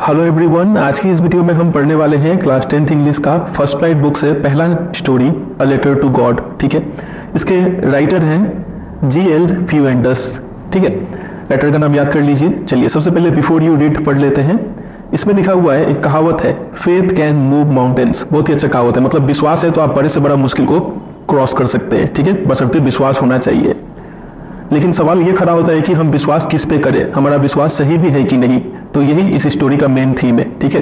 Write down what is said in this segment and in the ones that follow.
Hello everyone, आज की इस वीडियो में हम पढ़ने वाले हैं क्लास 10th इंग्लिश का फर्स्ट फ्लाइट बुक से पहला story a letter to God. ठीक है, इसके राइटर हैं G.L. फ्यूएंटस। ठीक है, राइटर का नाम याद कर लीजिए। चलिए सबसे पहले बिफोर यू रीड पढ़ लेते हैं। इसमें लिखा हुआ है, एक कहावत है, फेथ कैन मूव माउंटेन्स। बहुत ही अच्छा कहावत है, मतलब विश्वास है तो आप बड़े से बड़ा मुश्किल को क्रॉस कर सकते हैं। ठीक है, बशर्ते विश्वास होना चाहिए। लेकिन सवाल ये खड़ा होता है कि हम विश्वास किस पे करें, हमारा विश्वास सही भी है कि नहीं। तो यही इस स्टोरी का मेन थीम है। ठीक है,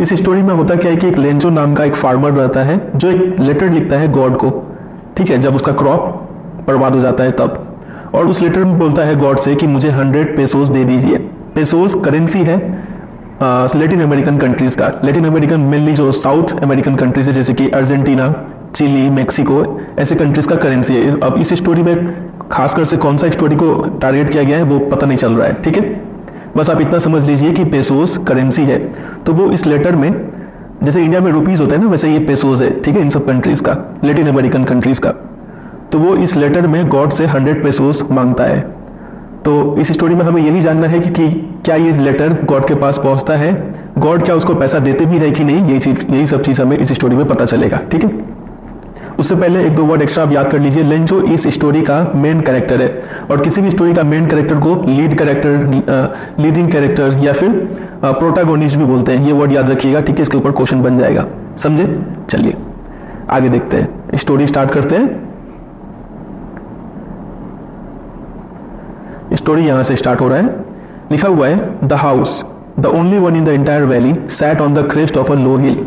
इस स्टोरी में होता क्या है कि एक लेंजो नाम का एक फार्मर रहता है जो एक लेटर लिखता है गॉड को। ठीक है, जब उसका क्रॉप बर्बाद हो जाता है तब, और उस लेटर में बोलता है गॉड से कि मुझे 100 पेसोस दे दीजिए। पेसोस करेंसी है लैटिन अमेरिकन कंट्रीज का। लैटिन अमेरिकन मेनली जो साउथ अमेरिकन कंट्रीज है, जैसे कि अर्जेंटीना, चिली, मेक्सिको, ऐसे कंट्रीज का करेंसी है। अब इस स्टोरी में खासकर से कौन सा स्टोरी को टारगेट किया गया है वो पता नहीं चल रहा है। ठीक है, बस आप इतना समझ लीजिए कि पेसोस करेंसी है। तो वो इस लेटर में, जैसे इंडिया में रुपीज होता है ना, वैसे ये पेसोस है। ठीक है, इन सब कंट्रीज का, लैटिन अमेरिकन कंट्रीज का। तो वो इस लेटर में गॉड से 100 पेसोस मांगता है। तो इस स्टोरी में हमें यही जानना है कि क्या ये लेटर गॉड के पास पहुंचता है, गॉड क्या उसको पैसा देते भी है कि नहीं, यही सब चीज हमें इस स्टोरी में पता चलेगा। ठीक है, उससे पहले एक दो वर्ड एक्स्ट्रा आप याद कर लीजिए। लेंजो इस स्टोरी का मेन कैरेक्टर है, और किसी भी स्टोरी का मेन कैरेक्टर को लीड कैरेक्टर, लीडिंग कैरेक्टर या फिर प्रोटैगोनिस्ट भी बोलते हैं। ये वर्ड याद रखिएगा। ठीक है, इसके ऊपर क्वेश्चन बन जाएगा, समझे। चलिए आगे देखते हैं, स्टोरी स्टार्ट करते हैं। स्टोरी यहां से स्टार्ट हो रहा है। लिखा हुआ है, the house the only one in the entire valley sat on the crest of a low hill.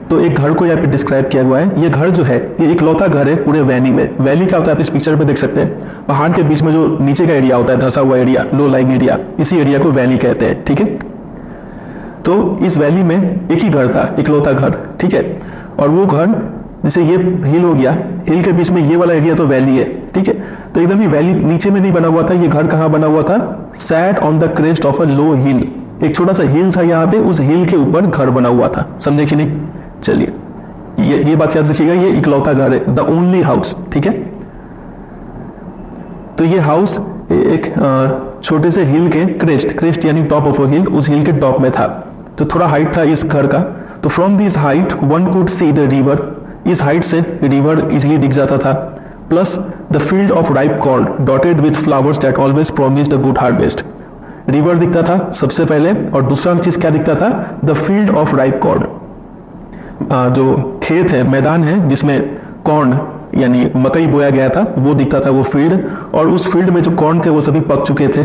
तो एक घर को यहाँ पे डिस्क्राइब किया हुआ है। ये घर जो है, ये इकलौता घर है पूरे वैली में। वैली क्या होता है आप इस पिक्चर पे देख सकते हैं, पहाड़ के बीच में जो नीचे का एरिया होता है, धंसा हुआ एरिया, लो लाइंग एरिया, इसी एरिया को वैली कहते हैं। ठीक है, तो इस वैली में एक ही घर था, इकलौता घर। ठीक है, और वो घर, जैसे ये हिल हो गया, हिल के बीच में ये वाला एरिया तो वैली है। ठीक है, तो एकदम ही वैली नीचे में नहीं बना हुआ था। ये घर कहाँ बना हुआ था, sat on the crest of a low hill. एक छोटा सा हिल था यहाँ पे, उस हिल के ऊपर घर बना हुआ था। समझे कि नहीं। चलिए ये बात याद रखिएगा, ये इकलौता घर है, द ओनली हाउस। ठीक है, तो ये हाउस एक छोटे से हिल के क्रेस्ट यानी टॉप ऑफ अ हिल, उस हिल के टॉप में था। तो थोड़ा हाइट था इस घर का। तो from this height one could see the river. इस हाइट से रिवर इजिली दिख जाता था। Plus the field of ripe corn dotted with flowers that always promised a good harvest. River दिखता था सबसे पहले, और दूसरा चीज क्या दिखता था, the field of ripe corn. जो खेत है, मैदान है जिसमें कॉर्न यानी मकई बोया गया था, वो दिखता था, वो फील्ड। और उस फील्ड में जो कॉर्न थे वो सभी पक चुके थे।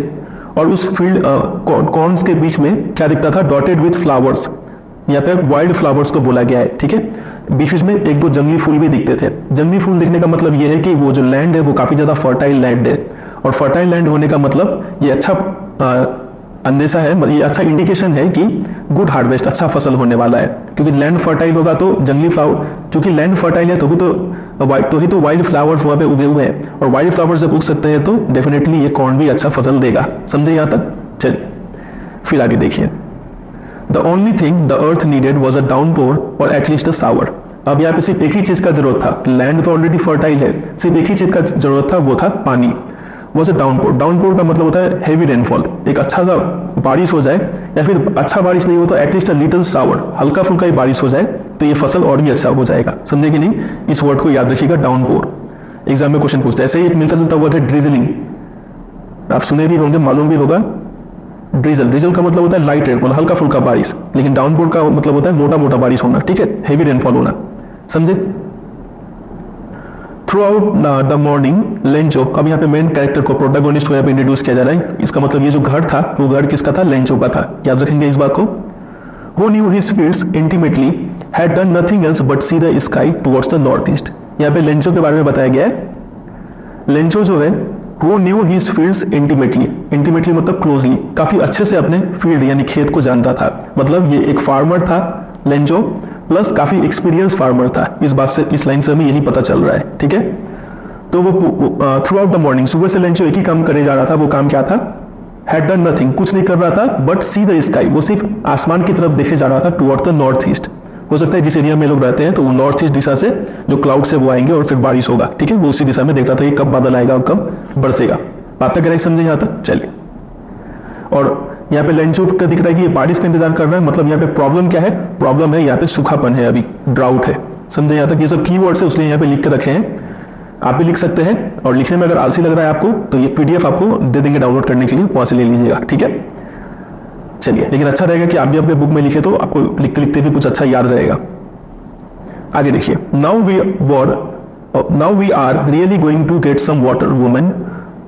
और उस फील्ड कॉर्न्स के बीच में क्या दिखता था, डॉटेड विथ फ्लावर्स। यहाँ पे वाइल्ड फ्लावर्स को बोला गया है। ठीक है, बीच बीच में एक दो जंगली फूल भी दिखते थे। जंगली फूल दिखने का मतलब ये है कि वो जो लैंड है वो काफी ज्यादा फर्टाइल लैंड है। और फर्टाइल लैंड होने का मतलब ये अच्छा अंदेशा है, ये अच्छा इंडिकेशन है कि गुड हार्वेस्ट, अच्छा फसल होने वाला है। क्योंकि लैंड फर्टाइल होगा तो जंगली फ्लावर, चूंकि लैंड फर्टाइल है तो वाइल्ड फ्लावर्स वहाँ पे उगे हुए हैं, और वाइल्ड फ्लावर्स जब उग सकते हैं तो डेफिनेटली ये कॉर्न भी अच्छा फसल देगा। समझे यहाँ तक। चलिए फिर आगे देखिए। The only thing the earth needed was a downpour और एटलीस्ट अ शावर। अब यहाँ पे सिर्फ एक ही चीज का जरूरत था, लैंड तो ऑलरेडी फर्टाइल है, सिर्फ एक ही चीज का जरूरत था, वो था पानी। Was a downpour. डाउनपोर का मतलब होता है हैवी रेनफॉल, एक अच्छा सा बारिश हो जाए, या फिर अच्छा बारिश नहीं हो तो एटलीस्ट अ लिटिल शावर, हल्का फुल्का ही बारिश हो जाए तो ये फसल और भी अच्छा हो जाएगा। समझे कि नहीं। इस वर्ड को याद रखिएगा, डाउनपोर। एग्जाम में क्वेश्चन पूछता है। ऐसे ही एक मिलता जुलता वर्ड है ड्रिजलिंग, आप सुने भी होंगे, मालूम भी होगा। ड्रिजल का मतलब होता है लाइट रेनफॉल, हल्का फुल्का बारिश। लेकिन डाउनपोर का मतलब होता है मोटा मोटा बारिश होना। ठीक है, हैवी रेनफॉल होना। समझे। Through out the morning Lencho, अब यहाँ पे मेन कैरेक्टर को, प्रोटैगोनिस्ट को यहाँ पे इंट्रोड्यूस किया जा रहा है। इसका मतलब ये जो घर था वो घर किसका था, लेंचो का था। याद रखेंगे इस बात को। Who knew his fields intimately had done nothing else but see the sky towards the northeast। यहाँ पे लेंचो के बारे में बताया गया है। लेंचो जो है, Who knew his fields intimately, intimately मतलब क्लोजली, काफी अच्छे से अपने फील्ड यानी खेत को जानता था। मतलब ये एक फार्मर था लेंचो, प्लस काफी एक्सपीरियंस फार्मर था। इस बात से, इस लाइन से हमें यही पता चल रहा है। ठीक है, तो वो थ्रू आउट द मॉर्निंग, सुबह से लेंचो एक ही काम करे जा रहा था। वो काम क्या था, हैड डन नथिंग, कुछ नहीं कर रहा था, बट सी द स्काई, वो सिर्फ आसमान की तरफ देखे जा रहा था, टुवर्ड्स द नॉर्थ ईस्ट। हो सकता है जिस एरिया में लोग रहते हैं तो वो नॉर्थ ईस्ट दिशा से जो क्लाउड से वो आएंगे और फिर बारिश होगा। ठीक है, वो उसी दिशा में देख रहा था कि कब बादल आएगा और कब बरसेगा। बात तक समझे यहाँ तक। चलिए, और यहाँ पे लेंचो का दिख रहा है कि ये बारिश का इंतजार कर रहा है, मतलब यहाँ पे प्रॉब्लम क्या है, प्रॉब्लम है यहाँ पे सूखापन है, अभी ड्राउट है। समझे यहाँ तक? ये सब कीवर्ड्स है इसलिए यहाँ पे लिख के रखे हैं, आप भी लिख सकते हैं। और लिखने में अगर आलसी लग रहा है आपको तो ये पीडीएफ आपको दे देंगे डाउनलोड करने के लिए, वहां से ले लीजिएगा, ठीक है। चलिए, लेकिन अच्छा रहेगा कि आप भी अपने बुक में लिखे तो आपको लिखते लिखते भी कुछ अच्छा याद रहेगा। आगे देखिए, now we are really going to get some water women.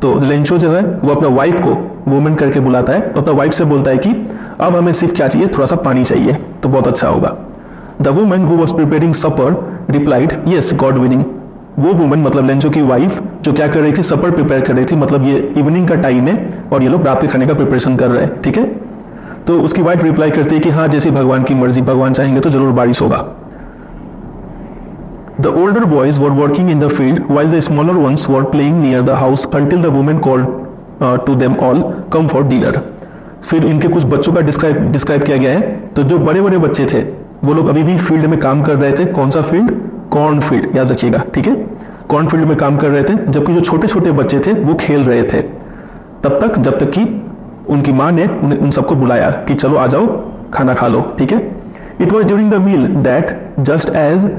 तो लेंचो जो है वो अपने वाइफ को वुमेन करके बुलाता है, तो अपने वाइफ से बोलता है कि अब हमें सिर्फ क्या चाहिए, थोड़ा सा पानी चाहिए तो बहुत अच्छा होगा। The women who was preparing supper replied yes God willing. वो वुमेन मतलब लेंचो की वाइफ जो क्या कर रही थी, सपर प्रिपेयर कर रही थी, मतलब ये इवनिंग का टाइम है और ये लोग रात के खाने का प्रिपरेशन कर रहे हैं, ठीक है। तो उसकी वाइफ रिप्लाई करती है कि हाँ, जैसे भगवान की मर्जी, भगवान चाहेंगे तो जरूर बारिश होगा। The older boys were working in the field while the smaller ones were playing near the house until the woman called to them all, come for dinner. फिर इनके कुछ बच्चों का डिस्क्राइब किया गया है। तो जो बड़े बड़े बच्चे थे वो लोग अभी भी फील्ड में काम कर रहे थे। कौन सा फील्ड? कॉर्न फील्ड, याद रखिएगा, ठीक है। कॉर्न फील्ड में काम कर रहे थे, जबकि जो छोटे छोटे बच्चे थे वो खेल रहे थे तब तक, जब तक कि उनकी माँ ने उन सबको बुलाया कि चलो आ जाओ, खाना खा लो, ठीक है। It was during the meal that just as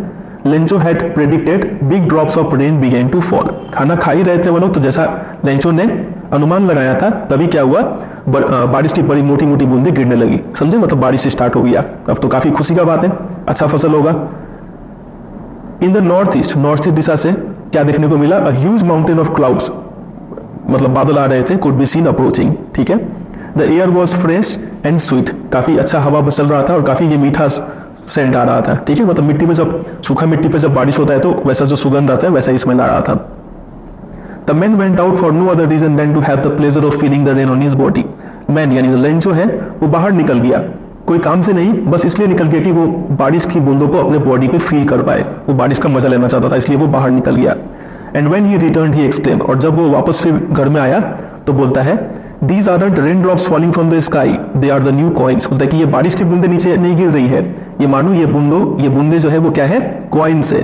Lencho had predicted big drops of rain began to fall. खाना खा ही रहे थे वो लोग, तो जैसा लेंचो ने अनुमान लगाया था तभी क्या हुआ, बारिश की बड़ी मोटी मोटी बूंदें गिरने लगी। समझे? मतलब बारिश स्टार्ट हो गया। अब तो काफी खुशी का बात है, अच्छा फसल होगा। इन द नॉर्थ ईस्ट दिशा से क्या देखने को मिला? A huge mountain of clouds, मतलब बादल आ रहे थे, कुड बी सीन अप्रोचिंग, ठीक है। The air was fresh and sweet, काफी अच्छा हवा चल रहा था और काफी ये मीठा सेंट आ रहा था, ठीक है। मतलब मिट्टी पे जब, सूखा मिट्टी पे जब बारिश होता है तो वैसा जो सुगंध आता है वैसा ही स्मेल आ रहा था। The man went out for no other reason than to have the pleasure of feeling the rain on his body. Man यानी लेंचो है वो बाहर निकल गया, कोई काम से नहीं, बस इसलिए निकल गया कि वो बारिश की बूंदों को अपने बॉडी पे फील कर पाए। वो बारिश का मजा लेना चाहता था, इसलिए वो बाहर निकल गया। And when he returned he exclaimed, और जब वो वापस फिर घर में आया तो बोलता है, These aren't raindrops falling from the sky, they are the new coins। बोलता है कि ये बारिश की बूंदे नीचे नहीं गिर रही है, ये मानो ये बूंदे जो है वो क्या है, कॉइन्स है,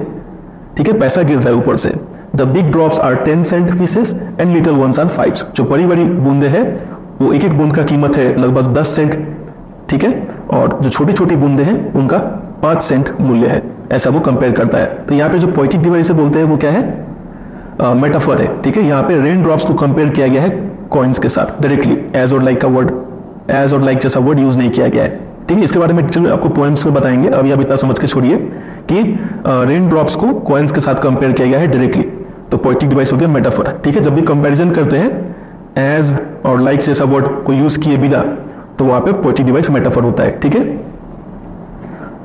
ठीक है, पैसा गिर रहा है ऊपर से। The big drops are 10 cent pieces and little ones are 5। जो बड़ी बड़ी बूंदे हैं वो एक एक बूंद का कीमत है लगभग 10 सेंट, ठीक है, और जो छोटी छोटी बूंदे हैं उनका 5 सेंट मूल्य है। ऐसा वो कंपेयर करता है। तो यहाँ पे जो पोएटिक डिवाइस से बोलते हैं वो क्या है, मेटाफर है, ठीक है। यहाँ पे रेन ड्रॉप्स को कंपेयर किया गया है कॉइन्स के साथ डायरेक्टली, एज और लाइक का वर्ड, एज और लाइक जैसा वर्ड यूज नहीं किया गया है, ठीक है। इसके बारे में एक्चुअली आपको पोएम्स में बताएंगे, अभी आप इतना समझ के छोड़िए कि रेन ड्रॉप्स को कॉइन्स के साथ कंपेयर किया गया है डायरेक्टली। तो पोएटिक डिवाइस हो गया मेटाफर, ठीक है। जब भी कंपैरिजन करते हैं एज और लाइक जैसा वर्ड को यूज किए बिना, तो वहां पे पोएटिक डिवाइस मेटाफर होता है, ठीक है।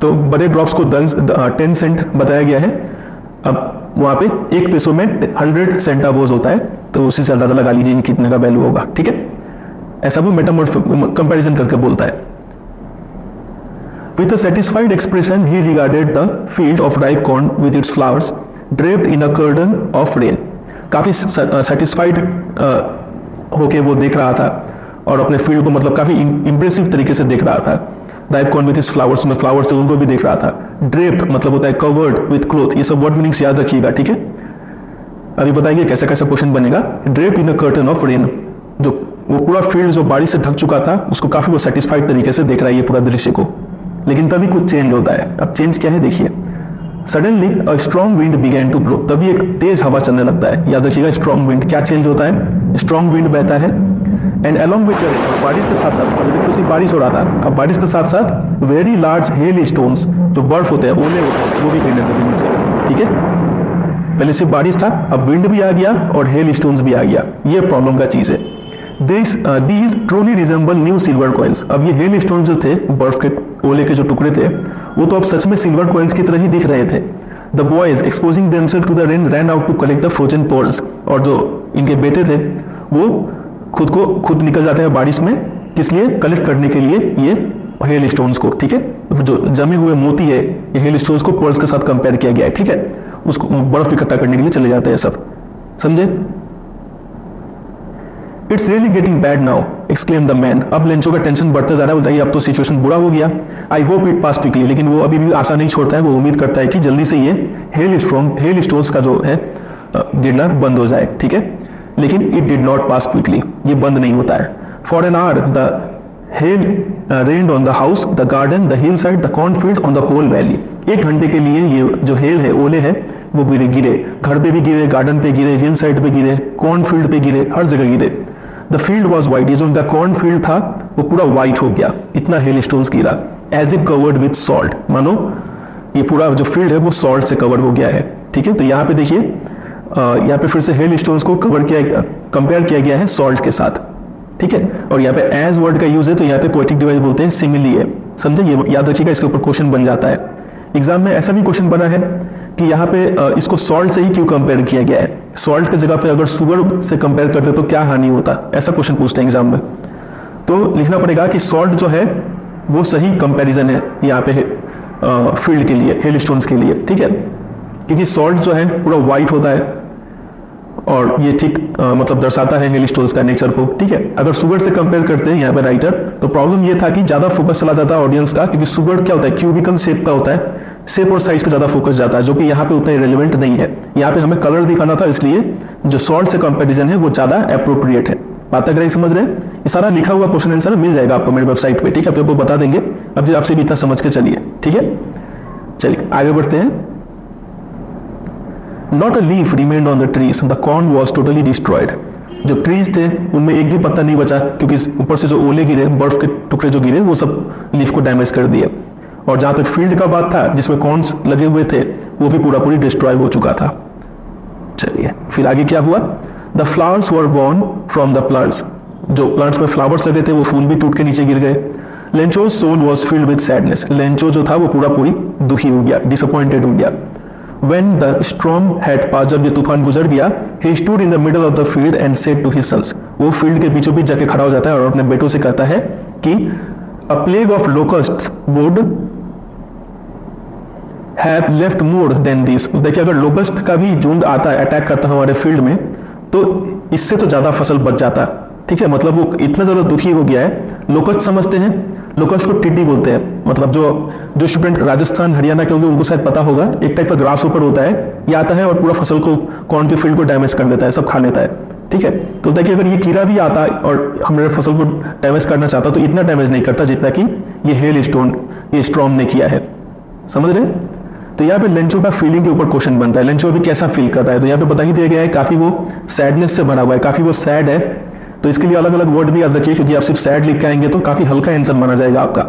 तो बड़े ड्रॉप्स को 10 सेंट बताया गया है। अब वहां पे एक पैसों में 100 सेंटावोज होता है, तो उसी से अंदाजा लगा लीजिए कितने का वैल्यू होगा, ठीक है। ऐसा वो मेटामॉर्फ कंपैरिजन करके बोलता है। With a satisfied expression, he regarded the field of ripe corn with its flowers draped in a curtain of rain। काफी सेटिस्फाइड होके वो देख रहा था और अपने फील्ड को मतलब काफी इंप्रेसिव तरीके से देख रहा था। Ripe corn with its flowers, में फ्लावर्स से उनको भी देख रहा था। ड्रेप्ड मतलब होता है कवर्ड विद क्लोथ, ये सब वर्ड मीनिंग्स याद रखिएगा, ठीक है। अभी बताइए कैसा कैसा क्वेश्चन बनेगा। Draped in a curtain of rain, जो वो पूरा फील्ड जो बारिश से ढक चुका था उसको काफी वो सेटिस्फाइड तरीके से देख रहा है ये पूरा दृश्य को। लेकिन तभी कुछ चेंज होता है। अब चेंज क्या है देखिए। Suddenly a strong wind began to blow, तभी एक तेज हवा चलने लगता है। याद रखिएगा स्ट्रॉन्ग विंड, क्या चेंज होता है, स्ट्रॉन्ग विंड बहता है। एंड अलोंग विद रेन, बारिश के साथ साथ, अभी तक तो सिर्फ बारिश हो रहा था, अब बारिश के साथ साथ वेरी लार्ज हेल स्टोन्स, जो बर्फ होते हैं, ओले होते हैं, वो भी गिरने लगे नीचे, ठीक है। पहले सिर्फ बारिश था, अब विंड भी आ गया और हेल स्टोन्स भी आ गया। ये प्रॉब्लम का चीज है। These truly resemble new silver coins। अब ये हेल स्टोन जो थे, बर्फ के ओले के जो टुकड़े थे, वो तो अब सच में सिल्वर कॉइन्स की तरह ही दिख रहे थे। The boys exposing themselves to the rain ran out to collect the frozen pearls। और जो इनके बेटे थे वो खुद निकल जाते हैं बारिश में, किस लिए, कलेक्ट करने के लिए ये हेल स्टोन्स को, ठीक है। जो जमे हुए मोती है, ये हेल स्टोन्स को पर्ल्स के साथ कंपेयर किया गया है, ठीक है। उसको बर्फ इकट्ठा करने के लिए चले जाते हैं सब, समझे। It's really getting bad now exclaim the man. अब लेंचो का टेंशन बढ़ता जा रहा है, वो जाइए अब तो सिचुएशन बुरा हो गया। I hope it pass quickly, लेकिन वो अभी भी आशा नहीं छोड़ता है, वो उम्मीद करता है कि जल्दी से ये हेल स्टोन्स का जो है गिरना बंद हो जाए, ठीक है। लेकिन it did not pass quickly, ये बंद नहीं होता है। For an hour the hail rained on the house, the garden, the hillside, the cornfields, on the whole valley. 1 घंटे के लिए ये जो हेल है, ओले है, वो गिरे, घर पे भी गिरे, गार्डन पे गिरे, हिल साइड पे गिरे, कॉर्नफील्ड पे गिरे, हर जगह गिरे। द फील्ड वॉज वाइट, ये जो उनका कॉर्नफील्ड था वो पूरा वाइट हो गया, इतना हेल स्टोन्स गिरा। As it covered with salt, मानो ये पूरा जो फील्ड है वो सॉल्ट से कवर हो गया है। ठीक है, तो यहाँ पे देखिए, यहाँ पे फिर से हेल स्टोन्स को कंपेयर किया गया है सॉल्ट के साथ। ठीक है, और यहाँ पे एज वर्ड का यूज है, तो यहाँ पे पोएटिक डिवाइस बोलते हैं, सिमिली है। समझे, ये याद रखिएगा, इसके ऊपर क्वेश्चन बन जाता है। एग्जाम में ऐसा भी क्वेश्चन बना है कि यहाँ पे इसको सॉल्ट से ही क्यों कंपेयर किया गया है, सॉल्ट की जगह पे अगर शुगर से कंपेयर करते तो क्या हानि होता, ऐसा क्वेश्चन पूछते हैं एग्जाम में। तो लिखना पड़ेगा कि सॉल्ट जो है वो सही कंपैरिजन है यहाँ पे फील्ड के लिए, हेल स्टोन्स के लिए। ठीक है, क्योंकि सॉल्ट जो है पूरा व्हाइट होता है और ये ठीक मतलब दर्शाता है हेल स्टोन्स का नेचर को। ठीक है, अगर शुगर से कंपेयर करते हैं यहाँ पे राइटर, तो प्रॉब्लम ये था कि ज्यादा फोकस चला जाता है ऑडियंस का, क्योंकि शुगर क्या होता है, क्यूबिकल शेप का होता है, शेप और साइज का ज्यादा फोकस जाता है, जो कि यहाँ पे उतना रिलेवेंट नहीं है। यहाँ पे हमें कलर दिखाना था, इसलिए जो सॉल्ट से कंपेरिजन है वो ज्यादा अप्रोप्रिएट है। बात अगर समझ रहे हैं, ये सारा लिखा हुआ क्वेश्चन आंसर मिल जाएगा आपको मेरी वेबसाइट पे। ठीक है, आपको बता देंगे, अब आपसे भी इतना समझ के चलिए। ठीक है, चलिए आगे बढ़ते हैं। Not a leaf remained on the trees. The corn was totally destroyed. जो ट्रीज थे उनमें एक भी पत्ता नहीं बचा, क्योंकि ऊपर से जो ओले गिरे, बर्फ के टुकड़े जो गिरे, वो सब लीफ को डैमेज कर दिए। और जहां तक फील्ड का बात था, जिसमें कॉर्न्स लगे हुए थे, वो भी पूरा पूरी डिस्ट्रॉय हो चुका था। चलिए फिर आगे क्या हुआ। The flowers were born from the plants, जो प्लांट्स में फ्लावर्स लगे थे वो फूल भी टूट के नीचे गिर गए। Lencho's soul was filled with sadness, Lencho जो था वो पूरी दुखी हो गया, डिसअपॉइंटेड हो गया। When the storm had passed, जब ये तूफान गुजर गया, he stood in the middle of the field and said to his sons, वो फील्ड के बीचों बीच जाके खड़ा हो जाता है और अपने बेटों से कहता है कि a plague of locusts would have left more than this। देखिए, अगर लोकस्ट का भी झुंड आता है, अटैक करता है हमारे फील्ड में, तो इससे तो ज्यादा फसल बच जाता। ठीक है, मतलब वो इतना ज्यादा दुखी हो गया है। लोकस्ट समझते हैं, लोकस्ट को टिड्डी बोलते हैं। मतलब जो स्टूडेंट राजस्थान हरियाणा के होंगे उनको शायद पता होगा, एक टाइप का ग्रास ऊपर होता है, ये आता है और पूरा फसल को, कॉर्न के फील्ड को डैमेज कर देता है, सब खा लेता है। ठीक है, तो देखिए अगर ये कीड़ा भी आता और हमारे फसल को डैमेज करना चाहता तो इतना डैमेज नहीं करता जितना कि ये हेल स्टोन, ये स्टॉर्म ने किया है। समझ रहे? तो यहाँ पे लेंचो का फीलिंग के ऊपर क्वेश्चन बनता है, लेंचो अभी कैसा फील कर रहा है। तो यहाँ पे बता ही दिया गया है, काफी वो सैडनेस से भरा हुआ है, काफी वो सैड है। तो इसके लिए अलग अलग वर्ड भी याद रखिए, क्योंकि आप सिर्फ सैड लिख के आएंगे तो काफी हल्का आंसर माना जाएगा आपका।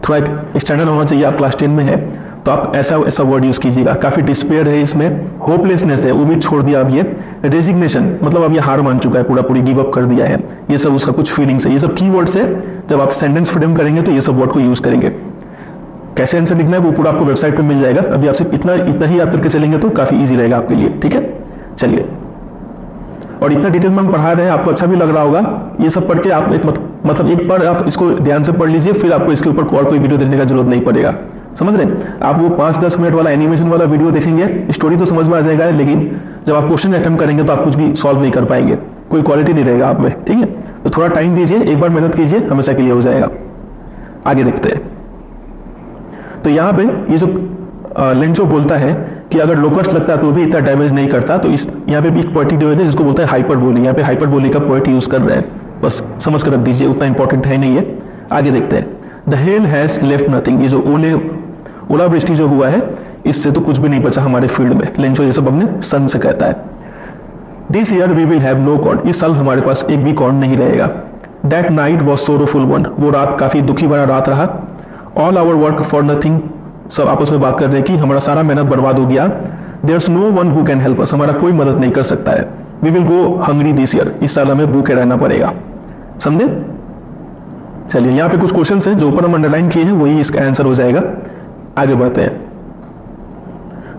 थोड़ा एक स्टैंडर्ड होना चाहिए, आप क्लास 10 में है तो आप ऐसा वर्ड यूज कीजिएगा। काफी डिस्पेयर है इसमें, होपलेसनेस है, उम्मीद छोड़ दिया अब ये, रेजिग्नेशन मतलब अब ये हार मान चुका है, पूरी गिव अप कर दिया है, ये सब उसका कुछ फीलिंग्स है। ये सब कीवर्ड्स है, जब आप सेंटेंस फ्रेम करेंगे तो ये सब वर्ड को यूज करेंगे। कैसे आंसर लिखना है वो पूरा आपको वेबसाइट पे मिल जाएगा। अभी आप सिर्फ इतना ही याद करके चलेंगे तो काफी इजी रहेगा आपके लिए। ठीक है, चलिए। और इतना डिटेल में हम पढ़ा रहे हैं, आपको अच्छा भी लग रहा होगा। ये सब पढ़ के आप मतलब एक बार आप इसको ध्यान से पढ़ लीजिए, फिर आपको इसके ऊपर और कोई वीडियो देखने का जरूरत नहीं पड़ेगा। समझ रहे हैं? आप वो 5-10 मिनट वाला एनिमेशन वाला वीडियो देखेंगे, स्टोरी तो समझ में आ जाएगा, लेकिन जब आप क्वेश्चन अटेम्प्ट करेंगे तो आप कुछ भी सॉल्व नहीं कर पाएंगे, कोई क्वालिटी नहीं रहेगा आप में। ठीक है, तो थोड़ा टाइम दीजिए, एक बार मेहनत कीजिए, हमेशा के लिए हो जाएगा। आगे देखते हैं। तो यहाँ पे ये जो लेंचो बोलता है कि अगर लोकस्ट लगता है तो भी इतना डैमेज नहीं करता, तो इस यहाँ पे भी एक पोएटिक डिवाइस है जिसको बोलता है हाइपरबोली। यहाँ पे हाइपरबोली का पोएट यूज कर रहे हैं, बस समझ कर रख दीजिए, उतना इंपॉर्टेंट है नहीं है। आगे देखते हैं। The hell has left nothing, ये जो ओलावृष्टि जो हुआ है इससे तो कुछ भी नहीं बचा हमारे फील्ड में। लेंचो ये सब अपने सन से कहता है। This year we will have no corn, इस साल हमारे पास एक भी कॉर्न नहीं रहेगा। That night was sorrowful one, वो रात काफी दुखी भरा रात रहा। All our work for nothing, सब आपस में बात कर रहे हैं कि हमारा सारा मेहनत बर्बाद हो गया। There's no one who can help us, हमारा कोई मदद नहीं कर सकता है। We will go hungry this year, इस साल हमें भूखे रहना पड़ेगा। समझे? चलिए, यहाँ पे कुछ क्वेश्चंस हैं जो ऊपर हम अंडरलाइन किए हैं, वही इसका आंसर हो जाएगा। आगे बढ़ते हैं।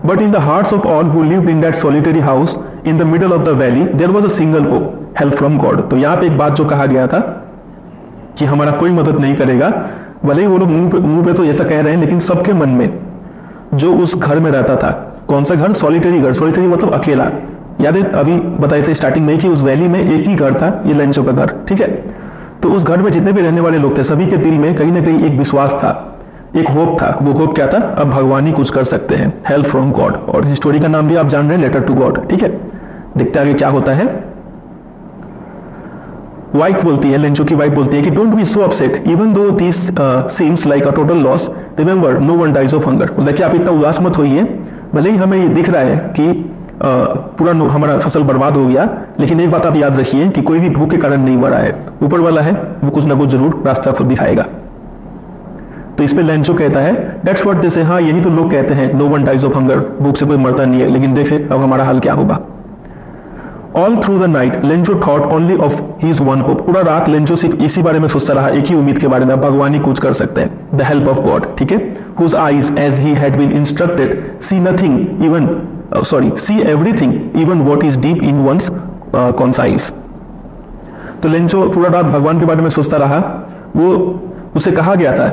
But in the hearts of all who lived in that solitary house in the middle of the valley there was a single hope, help from God. तो यहाँ पे एक बात जो कहा गया था कि हमारा कोई मदद नहीं करेगा, भले ही वो लोग मुंह पे तो ऐसा कह रहे हैं, लेकिन सबके मन में जो उस घर में रहता था, कौन सा घर? सॉलिटरी घर। सॉलिटरी मतलब अकेला। याद है अभी बताए थे स्टार्टिंग में कि उस वैली में एक ही घर था, ये लेंचो का घर। ठीक है, तो उस घर में जितने भी रहने वाले लोग थे, सभी के दिल में कहीं ना कहीं एक विश्वास था, एक होप था। वो होप क्या था? अब भगवान ही कुछ कर सकते हैं, हेल्प फ्रॉम गॉड। और इस स्टोरी का नाम भी आप जान रहे हैं, लेटर टू गॉड। ठीक है, देखते आगे क्या होता है। वाइफ बोलती है, लेंचो की वाइफ बोलती है कि don't be so upset even though this seems like a total loss, remember no one dies of hunger. देखिए आप इतना उदास मत होइए, भले ही हमें ये दिख रहा है कि पूरा हमारा फसल बर्बाद हो गया, लेकिन एक बात आप याद रखिए कि कोई भी भूख के कारण नहीं मरा है, ऊपर वाला है वो कुछ ना कुछ जरूर रास्ता खुद दिखाएगा। तो इस पे लेंचो कहता है दैट्स व्हाट दे से, हाँ यही तो लोग कहते हैं, no one dies of hunger, भूख से कोई मरता नहीं है, लेकिन देखे अब हमारा हाल क्या होगा। All through the night Lencho thought only of his one hope, पूरा रात लेंचो सिर्फ इसी बारे में सोचता रहा, एक ही उम्मीद के बारे में, भगवान ही कुछ कर सकते हैं, द हेल्प ऑफ गॉड, ठीक है। Whose eyes as he had been instructed see nothing even see everything even what is deep in one's conscience. तो लेंचो पूरा रात भगवान के बारे में सोचता रहा, वो उसे कहा गया था,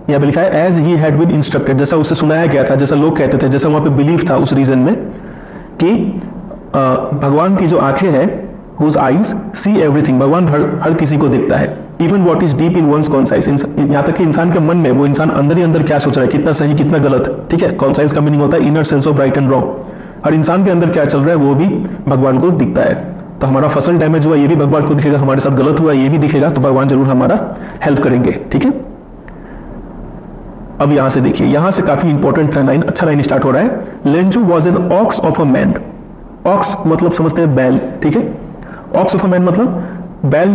यहाँ पे लिखा है as he had been instructed, जैसा उसे सुनाया गया था, जैसा लोग कहते थे, जैसा वहां पे बिलीफ था उस रीजन में कि भगवान की जो आंखें हैं, हुज आईज सी एवरीथिंग, भगवान हर किसी को दिखता है, even what is deep in one's conscience, यहाँ तक कि इंसान के मन में वो इंसान अंदर ही अंदर क्या सोच रहा है, कितना सही कितना गलत, ठीक है। कॉन्साइज का मीनिंग होता है inner sense of right and wrong, हर इंसान के अंदर क्या चल रहा है वो भी भगवान को दिखता है। तो हमारा फसल डैमेज हुआ ये भी भगवान को दिखेगा, हमारे साथ गलत हुआ ये भी दिखेगा, तो भगवान जरूर हमारा हेल्प करेंगे, ठीक है। अब यहां से देखिए, यहां से काफी इंपॉर्टेंट लाइन, अच्छा लाइन स्टार्ट हो रहा है, Lencho was an ox of a man, ox मतलब समझते हैं बैल, ठीक है। ऑक्स ऑफ अ मैन मतलब बैल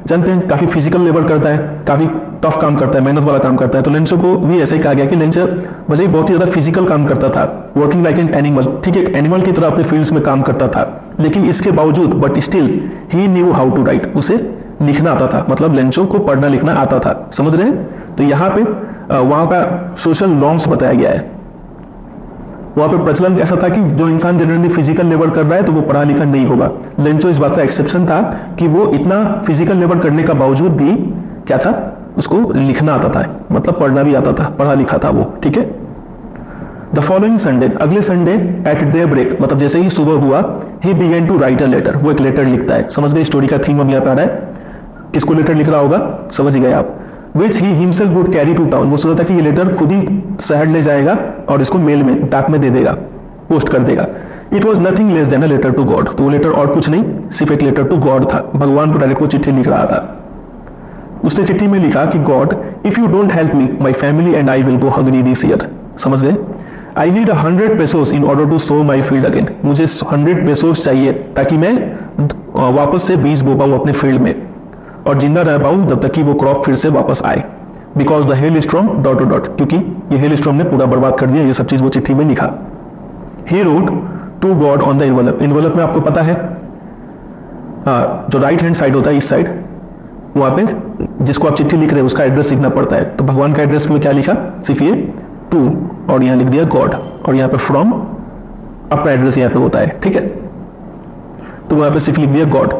जानते हैं काफी फिजिकल लेबर करता है, काफी टफ काम करता है, मेहनत वाला काम करता है, तो लेंचो को भी ऐसा ही कहा गया कि लेंचो भले ही बहुत ही ज्यादा फिजिकल काम करता था, वर्किंग लाइक एन एनिमल, ठीक है, एनिमल की तरह अपने फील्ड्स में काम करता था, लेकिन इसके बावजूद but still he knew how to write, उसे लिखना आता था, मतलब लेंचो को पढ़ना लिखना आता था, समझ रहे हैं। तो यहाँ पे वहां का सोशल नॉर्म्स बताया गया है, वहां पे प्रचलन कैसा था कि जो इंसान जनरली फिजिकल लेबर कर रहा है तो वो पढ़ा लिखा नहीं होगा। लेंचो इस बात का एक्सेप्शन था कि वो इतना फिजिकल लेबर करने का बावजूद भी क्या था, उसको लिखना आता था, मतलब पढ़ना भी आता था, पढ़ा लिखा था वो, ठीक है। द फॉलोइंग संडे, अगले संडे एट डे ब्रेक, मतलब जैसे ही सुबह हुआ, he began to write a letter, वो एक लेटर लिखता है, समझ गए स्टोरी का थीम अब यहाँ पे आ रहा है, किसको लेटर लिख रहा होगा समझ गए आप, which he himself would carry to town, वो सोचा था कि ये लेटर खुद ही शहर ले जाएगा और इसको मेल में डाक में दे देगा, पोस्ट कर देगा। It was nothing less than a letter to God, तो वो लेटर और कुछ नहीं, सिर्फ एक लेटर टू गॉड था, भगवान को डायरेक्ट वो चिट्ठी लिख रहा था। उसने चिट्ठी में लिखा कि God if you don't help me my family and I will go hungry this year, समझ गए। I need 100 pesos in order to sow my field again, मुझे 100 pesos चाहिए ताकि मैं वापस से बीज बो पाऊँ अपने फील्ड में और जिंदा रह पाऊं जब तक कि वो क्रॉप फिर से वापस आए, because the hell storm dot to dot, क्योंकि ये हेल स्टॉर्म ने पूरा बर्बाद कर दिया, ये सब चीज वो चिट्ठी में लिखा। He wrote to God on the envelope, envelope में आपको पता है जो राइट हैंड साइड होता है, इस साइड वहां पे जिसको आप चिट्ठी लिख रहे हैं उसका एड्रेस लिखना पड़ता है, तो भगवान का एड्रेस में क्या लिखा, सिर्फ ये टू और यहाँ लिख दिया गॉड, और यहाँ पे फ्रॉम अपना एड्रेस यहाँ पे होता है, ठीक है। तो वहां पे सिर्फ लिख दिया God,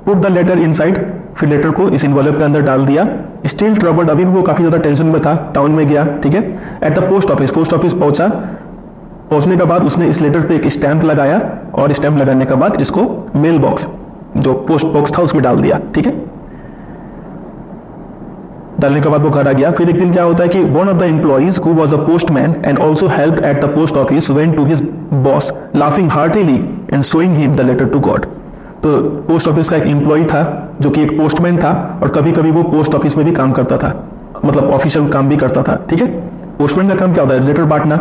put the letter inside, फिर लेटर को इस इन्वेलप के अंदर डाल दिया। स्टिल ट्रबल्ड, अभी वो काफी ज्यादा टेंशन में था, टाउन में गया, ठीक है। Eight the post office, post office पहुंचा, पहुंचने के बाद उसने इस लेटर पे एक स्टैंप लगाया और स्टैंप लगाने के बाद इसको मेल बॉक्स, जो पोस्ट बॉक्स था उसमें डाल दिया, ठीक है। डालने के बाद वो घर आ गया। फिर एक दिन क्या होता है कि one of the employees who was a postman and also helped at the post office went to his boss laughing heartily and showing him the letter to God. तो पोस्ट ऑफिस का एक एम्प्लॉय था जो कि एक postman था और कभी कभी वो पोस्ट ऑफिस में भी काम करता था, मतलब ऑफिशियल काम भी करता था, ठीक है। पोस्टमैन का काम क्या होता है, लेटर बांटना,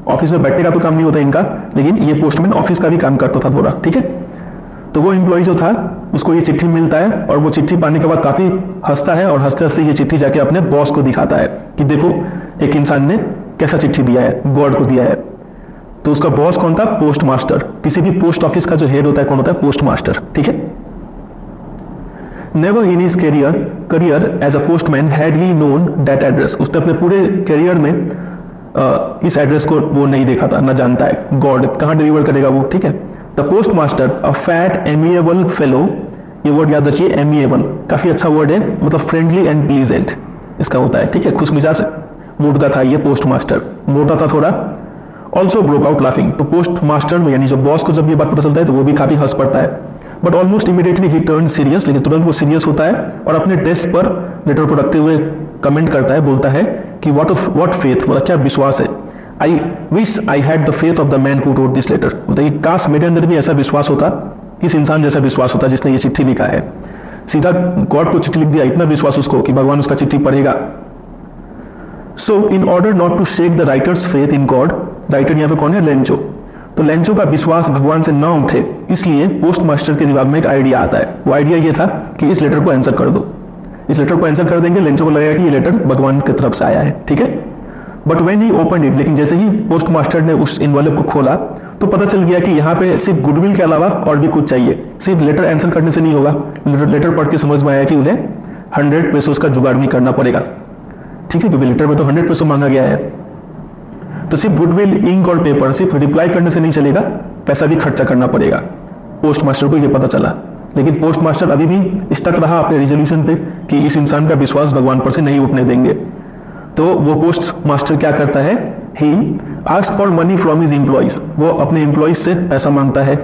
ऑफिस में बैठने का तो काम नहीं होता इनका, लेकिन ये पोस्टमैन ऑफिस का भी काम करता था थोड़ा, ठीक है। तो वो एम्प्लॉय जो था उसको ये चिट्ठी मिलता है और वो चिट्ठी पाने के बाद काफी हंसता है और हंसते हंसते ये चिट्ठी जाके अपने बॉस को दिखाता है कि देखो एक इंसान ने कैसा चिट्ठी दिया है, गॉड को दिया है। तो उसका बॉस कौन था, पोस्ट मास्टर। किसी भी पोस्ट ऑफिस का जो हेड होता है कौन होता है, पोस्ट मास्टर, ठीक है। Never in his career as a postman had he known that address, उसने अपने पूरे करियर में इस एड्रेस को वो नहीं देखा था, ना जानता है गॉड कहां डिलीवर करेगा वो, ठीक है। The post master a fat amiable fellow, ये वर्ड याद रखिए, एमिएबल काफी अच्छा वर्ड है, मतलब फ्रेंडली एंड प्लीजेंट इसका होता है, ठीक है। खुशमिजाज मूड का था ये पोस्ट मास्टर, मोटा था थोड़ा। ऑल्सो ब्रोक आउट लाफिंग, तो पोस्ट मास्टर में यानी जो बॉस को जब ये बात पता चलता है तो वो भी काफी हंस पड़ता है। But almost immediately he turn serious, लेकिन तुरंत वो सीरियस होता है और अपने डेस्क पर लेटर को रखते हुए कमेंट करता है, बोलता है कि व्हाट फेथ, मतलब क्या विश्वास है। I wish I had the faith of the man who wrote this letter, मतलब काश मेरे अंदर भी ऐसा विश्वास होता, इस इंसान जैसा विश्वास होता जिसने ये चिट्ठी लिखा है। सीधा गॉड को चिट्ठी लिख दिया, इतना विश्वास उसको कि भगवान उसका चिट्ठी पढ़ेगा। So in order not to shake the writer's faith in God, writer यहाँ पे कौन है? लेंचो। तो लेंचो का विश्वास भगवान से ना उठे, इसलिए पोस्ट मास्टर के दिमाग में एक आइडिया आता है। वो आइडिया ये था कि इस लेटर को आंसर कर दो। इस लेटर को आंसर कर देंगे, लेंचो को लगेगा कि ये लेटर भगवान की तरफ से आया है, ठीक है। But when he open it, लेकिन जैसे ही पोस्ट मास्टर ने उस इन्वेलप को खोला तो पता चल गया कि यहाँ पे सिर्फ गुडविल के अलावा और भी कुछ चाहिए। सिर्फ लेटर आंसर करने से नहीं होगा, लेटर पढ़ के समझ में आया कि उन्हें 100 पेसोस का जुगाड़ भी करना पड़ेगा, ठीक है, क्योंकि लेटर में तो 100 पेसो मांगा गया है। तो सिर्फ गुडविल, इंक और पेपर, सिर्फ रिप्लाई करने से नहीं चलेगा, पैसा भी खर्चा करना पड़ेगा। पोस्ट मास्टर को ये पता चला, लेकिन पोस्ट मास्टर अभी भी स्टक रहा अपने रिजोल्यूशन पे कि इस इंसान का विश्वास भगवान पर से नहीं उठने देंगे। तो वो पोस्ट मास्टर क्या करता है? ही asks for money from his employees, वो अपने एम्प्लॉइज से पैसा मांगता है,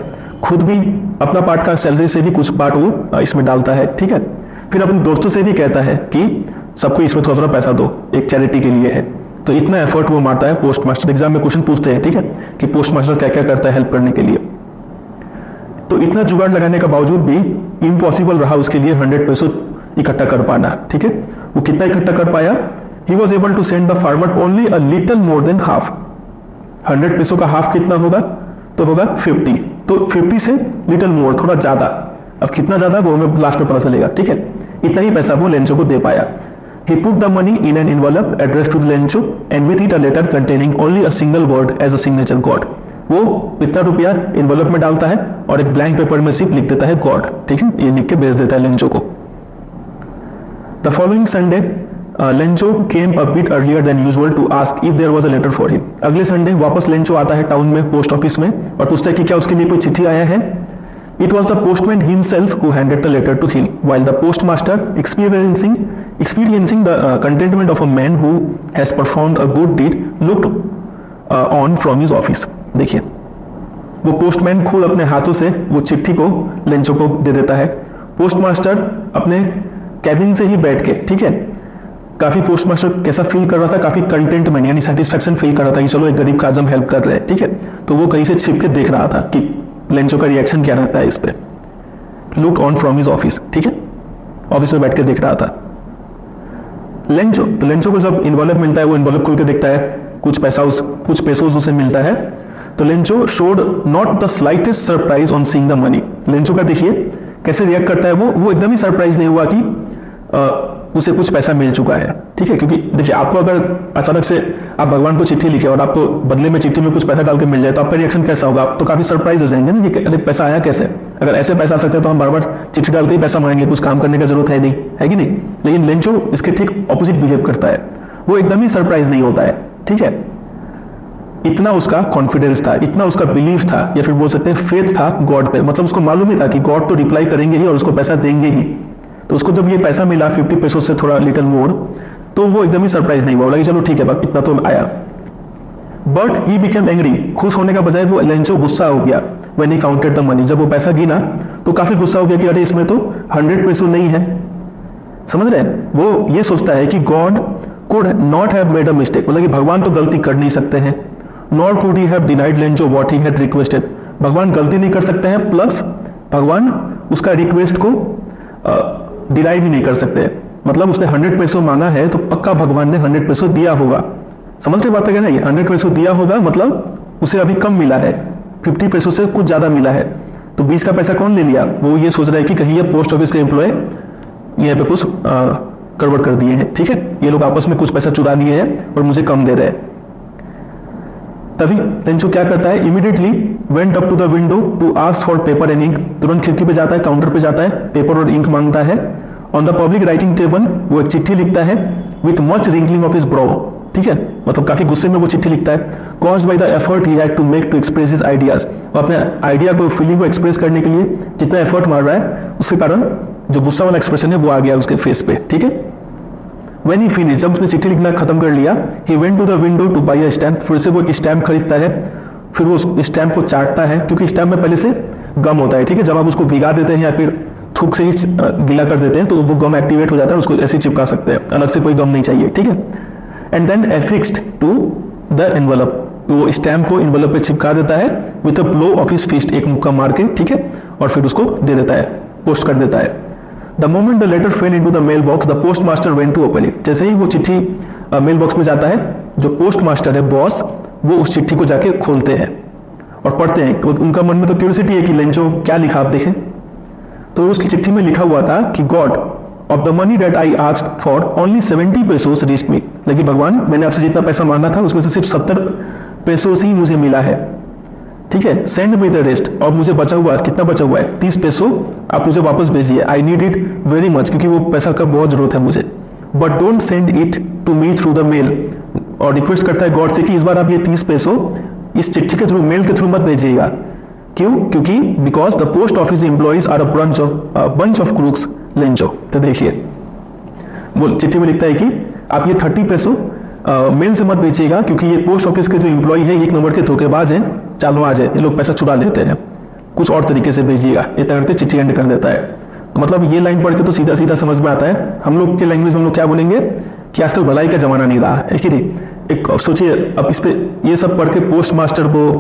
खुद भी अपना पार्ट का सैलरी से भी कुछ पार्ट वो इसमें डालता है, ठीक है। फिर अपने दोस्तों से भी कहता है कि सबको इसमें थोड़ा थोड़ा पैसा दो, एक चैरिटी के लिए है। तो इतना एफर्ट वो मारता है पोस्ट मास्टर। एग्जाम में क्वेश्चन पूछते हैं, ठीक है, कि पोस्ट मास्टर क्या क्या करता है हेल्प करने के लिए। तो इतना जुगाड़ लगाने का बावजूद भी इम्पॉसिबल रहा उसके लिए 100 पेसो इकट्ठा कर पाना, ठीक है। वो कितना इकट्ठा कर पाया? He was able to send the farmer only a little more than half. 100 peso का हाफ कितना होगा? तो होगा 50। तो 50 से लिटिल मोर, थोड़ा ज्यादा। अब कितना ज्यादा वो हमें लास्ट में पता चलेगा, ठीक है। इतना ही पैसा वो लेंचो को दे पाया। He put the money in an envelope addressed to Lencho and with it a letter containing only a single word as a signature God. वो इतना रुपया इन्वेलप में डालता है और एक ब्लैंक पेपर में सिर्फ लिख देता है गॉड, ठीक है, ये लिख के भेज देता है लेंचो को। The following Sunday Lencho came a bit earlier than usual to ask if there was a letter for him. अगले संडे वापस लेंचो आता है टाउन में पोस्ट ऑफिस में और पूछता है कि क्या उसके लिए कोई चिट्ठी आया है। It was the postman himself who handed the letter to him, while the postmaster, experiencing the contentment of a man who has performed a good deed, looked on from his office. देखिए, वो postman खुद अपने हाथों से वो चिट्ठी को Lencho को दे देता है। पोस्टमास्टर अपने कैबिन से ही बैठ के, ठीक है, काफी पोस्टमास्टर कैसा फील कर रहा था? काफी कंटेंटमेंट यानी सेटिस्फेक्शन फील कर रहा था कि चलो एक गरीब का आज हम हेल्प कर रहे हैं, ठीक है। तो वो कहीं से छिप के देख रहा था कि लेंचो का रिएक्शन क्या रहता है इस पे। Look on from his office, ठीक है, ऑफिस में बैठ के देख रहा था लेंचो। तो लेंचो को जब इन्वॉल्व मिलता है, वो इन्वॉल्व खोल के देखता है, कुछ पेसोस उसे मिलता है। तो Lencho showed not the slightest surprise on seeing the money. Lencho का देखिए कैसे रिएक्ट करता है वो एकदम ही सरप्राइज नहीं हुआ कि उसे कुछ पैसा मिल चुका है, ठीक है। क्योंकि देखिए, आपको अगर अचानक से आप भगवान को चिट्ठी लिखे और आपको बदले में चिट्ठी में कुछ पैसा डाल के मिल जाए तो आपका रिएक्शन कैसा होगा? आप तो काफी सरप्राइज हो जाएंगे ना, ये अरे पैसा आया कैसे? अगर ऐसे पैसा आ सकते हैं तो हम बार बार चिट्ठी डाल के ही पैसा मांगेंगे, कुछ काम करने का जरूरत है नहीं, है कि नहीं। लेकिन लेंचो इसके ठीक ऑपोजिट बिहेव करता है, वो एकदम ही सरप्राइज नहीं होता है, ठीक है। इतना उसका कॉन्फिडेंस था, इतना उसका बिलीव था, या फिर बोल सकते हैं फेथ था गॉड पे। मतलब उसको मालूम ही था कि गॉड तो रिप्लाई करेंगे ही और उसको पैसा देंगे ही। तो उसको जब ये पैसा मिला 50 पेसों से थोड़ा लिटिल मोर, तो वो एकदम ही सरप्राइज नहीं हुआ, बोला कि चलो ठीक है बस इतना तो आया। बट ही बिकेम एंग्री, खुश होने का बजाय वो लेंचो गुस्सा हो गया। When he counted the money, जब वो पैसा गिना तो काफी गुस्सा हो गया कि अरे इसमें तो 100 पेसो नहीं है। समझ रहे हैं? वो ये सोचता है कि God could not have made a mistake, मतलब कि भगवान तो गलती कर नहीं सकते हैं। Nor could he have denied Lencho what he had requested, भगवान गलती नहीं कर सकते हैं, प्लस भगवान उसका रिक्वेस्ट को डिनाई भी नहीं कर सकते। मतलब उसने 100 पेसो मांगा है तो पक्का भगवान ने 100 पेसो दिया होगा। समझ रहे बात है क्या? नहीं, 100 पेसो दिया होगा मतलब उसे अभी कम मिला है, 50 पेसो से कुछ ज्यादा मिला है। तो 20 का पैसा कौन ले लिया? वो ये सोच रहा है कि कहीं ये पोस्ट ऑफिस के एम्प्लॉय यहाँ पे कुछ गड़बड़ कर दिए हैं, ठीक है, ये लोग आपस में कुछ पैसा चुरा लिए हैं और मुझे कम दे रहे हैं। तभी लेंचो क्या करता है? Immediately went up to the window to ask for paper and ink, तुरंत खिड़की पे जाता है, काउंटर पे जाता है, पेपर और इंक मांगता है। On the public writing table वो एक चिट्ठी लिखता है with much wrinkling of his bro, ठीक है, मतलब काफी गुस्से में वो चिट्ठी लिखता है। Caused by the effort he had to make to express his ideas, वो अपने आइडिया को, फीलिंग को एक्सप्रेस करने के लिए जितना एफर्ट मार रहा है उसके कारण जो गुस्सा वाला एक्सप्रेशन है वो आ गया उसके फेस पे, ठीक है। When he finished, जब उसने चिट्ठी लिखना खत्म कर लिया, he went to the window to buy a stamp, फिर से वो एक स्टैम्प खरीदता है, फिर वो स्टैम्प को चाटता है, क्योंकि स्टैम्प में पहले से गम होता है, ठीक है। जब आप उसको भिगा देते हैं या फिर थूक से ही गीला कर देते हैं तो वो गम एक्टिवेट हो जाता है, उसको ऐसे ही चिपका सकते हैं, अलग से कोई गम नहीं चाहिए, ठीक है। And then affixed to the envelope, वो स्टैम्प को एनवलप पे चिपका देता है with a blow of his fist, एक मुक्का मार के, ठीक है, और फिर उसको दे देता है, पोस्ट कर देता है। The moment the letter fell into the mail box the post master went to open it. जैसे ही वो चिट्ठी मेल बॉक्स में जाता है, जो पोस्ट मास्टर है बॉस, वो उस चिट्ठी को जाके खोलते हैं और पढ़ते हैं। तो उनका मन में तो क्यूरियोसिटी है कि लेंचो क्या लिखा, आप देखें। तो उसकी चिट्ठी में लिखा हुआ था कि God of the money that I asked for only 70 pesos reached me. लेकिन भगवान, मैंने आपसे जितना पैसा मांगा था उसमें से सिर्फ 70 पेसोस ही मुझे मिला है, ठीक है। सेंड मी द रेस्ट, और मुझे बचा हुआ कितना बचा हुआ है, 30 पेसो आप मुझे वापस भेजिए। I need it very much, क्योंकि वो पैसा का बहुत जरूरत है मुझे। But don't send it to me through the mail, और रिक्वेस्ट करता है गॉड से कि इस बार आप ये 30 पेसो इस चिट्ठी के थ्रू, मेल के थ्रू मत भेजिएगा। क्यों? क्योंकि because the post office employees are a bunch of crooks Lencho. तो देखिए वो चिट्ठी में लिखता है कि आप ये 30 पेसो मेल से मत भेजिएगा, क्योंकि ये पोस्ट ऑफिस के जो एम्प्लॉय है एक नंबर के धोखेबाज हैं, चालबाज है, ये लोग पैसा चुरा लेते हैं, कुछ और तरीके से भेजिएगा। इतना करके चिट्ठी एंड कर देता है। तो मतलब ये लाइन पढ़ के तो सीधा सीधा समझ में आता है, हम लोग के लैंग्वेज में हम लोग क्या बोलेंगे कि आजकल भलाई का जमाना नहीं रहा है कि नहीं। एक सोचिए, अब इस पे ये सब पढ़ के पोस्ट मास्टर को,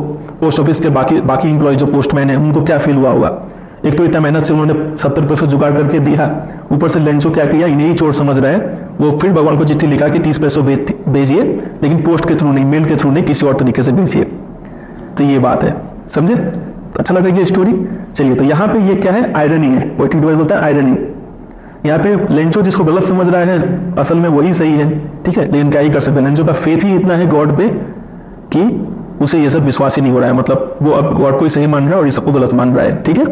पोस्ट ऑफिस के बाकी एम्प्लॉय जो पोस्टमैन है, उनको क्या फील हुआ होगा। एक तो इतना मेहनत से उन्होंने 70 पैसे जुगाड़ करके दिया, ऊपर से लेंचो क्या किया, इन्हें ही चोर समझ रहे हैं। वो फिर भगवान को चिट्ठी लिखा कि 30 पैसों भेजिए, लेकिन पोस्ट के थ्रू नहीं, मेल के थ्रू नहीं, किसी और तरीके से भेजिए। तो ये बात है, समझे? अच्छा लगा ये स्टोरी। चलिए, तो यहाँ पे ये क्या है, आयरनी है। पोएटिक डिवाइस बोलता है आयरनी। यहाँ पे लेंचो जिसको गलत समझ रहा है, असल में वही सही है, ठीक है। लेकिन क्या ही कर सकते हैं, लेंचो का फेथ ही इतना है गॉड पे कि उसे ये सब विश्वास ही नहीं हो रहा है। मतलब वो अब गॉड को ही सही मान रहा है और ये सबको गलत मान रहा है, ठीक है।